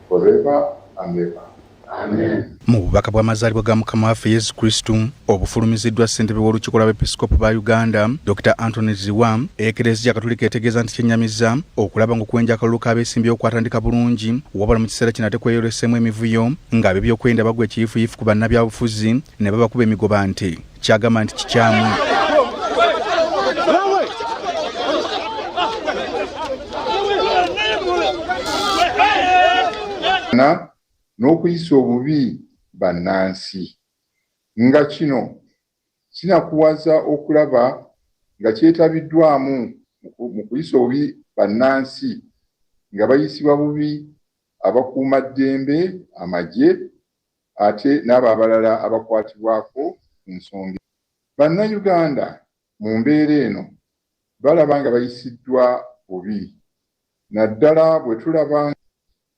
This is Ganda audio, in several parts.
forever and ever. Amen. Mu bubaka bw'amazaalibwa ga Mukama waffe Yesu Kristo obufulumiziddwa ssentebe w'olukiiko lw'abepiskopo ba Uganda Dr. Anthony Ziwa, Eklezia Katolika etegeeza nti kyennyamiza okulaba ng'okwenja akalulu k'abeesimbyewo kwatandika bulungi wabula mu kiseera kino ate kweyoleseemu emivuyo ng'ab'ebyokwerinda bagwa ekiyiifuyiifu ku bannabyabufuzi ne babakuba emigoba nti kyagamba nti kikyamu. N'okuyisa obubi bannansi nga kino kinakuwaza okulaba nga kyetabiddwamu mu kuyisa obubi bannansi nga bayisibwa bubi abakuumaddembe, amagye, ate n'abo abalala abakwatibwako ku nsonga. Bannayuganda mu mbeera eno balaba nga bayisiddwa bubi, naddala bwe tulaba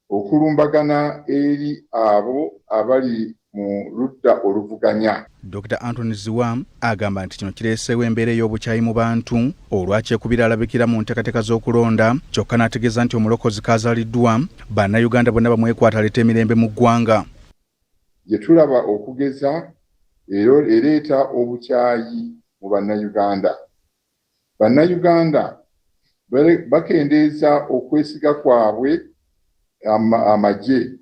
okulumbagana eri abo abali mu ludda oluvuganya. Dr. Anthony Ziwa agamba nti kino kireeseewo embeera ey'obukyayi mu bantu olwakyekubira alabikira mu nteekateeka z'okulonda, kyokka n'ategeeza nti omulokozi kazaaliddwa bannayuganda bonna bamwekwata aleeta emirembe mu ggwanga. Gye tulaba okugeza ereeta obukyayi mu bannayuganda. Bannayuganda bakendeeza okwesiga kwabwe amagye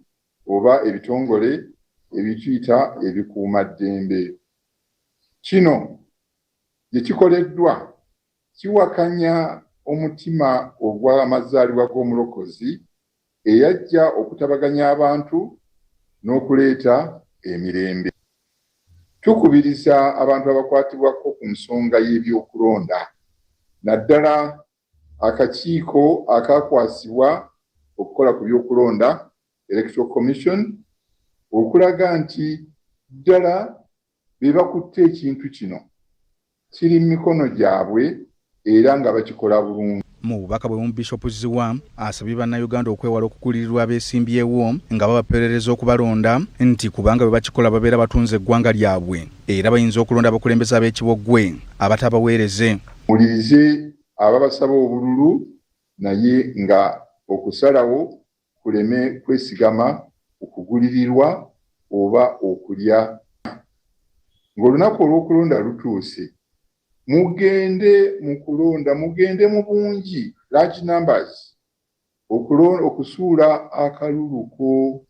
oba ebitongole ebituyita ebikuumaddembe. Kino gye kikoleddwa kiwakanya omutima ogw'amazaalibwa g'omulokozi eyajja okutabaganya abantu n'okuleeta emirembe. Tukubiriza abantu abakwatibwako ku nsonga y'ebyokulonda, naddala akakiiko akakwasibwa okukola ku byokulonda, Electoral Commission, okulaga nti ddala be bakutte ekintu kino kiri mu mikono gyabwe era nga bakikola bulungi. Mu bubaka bwe Bishop Ziwa asabye bannayuganda okwewala okukulirirwa abeesimbyewo nga babaperereza okubalonda nti kubanga bwe bakikola babeera batunze eggwanga lyabwe era bayinza okulonda abakulembeze ab'ekiboggwe abatabaweereze. Mulirize ababasaba obululu naye nga okusalawo kuleme kwesigama okugulirirwa oba okulya. Ng'olunaku olw'okulonda lutuuse, mugende mu kulonda, mugende mu bungi, large numbers, okusuula akalulu ko.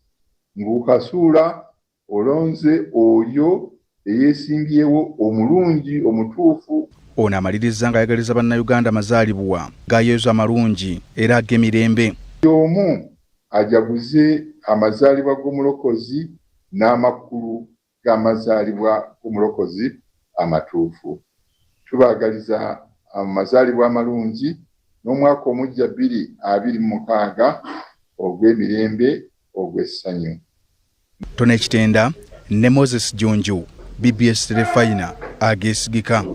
Ng'okasuula olonze oyo eyeesimbyewo omulungi omutuufu. Ono amaliriza ng'ayagaliza bannayuganda amazaalibwa ga Yesu amalungi era ag'emirembe. Omu ajaguze amazaalibwa g'omulokozi n'amakulu g'amazaalibwa g'omulokozi amatuufu. Tubaagaliza amazaalibwa amalungi n'omwaka omujja 2026 ogw'emirembe ogw'essanyu. Tone Kitenda ne Moses Jonjo, BBS Telefayina ageesigika.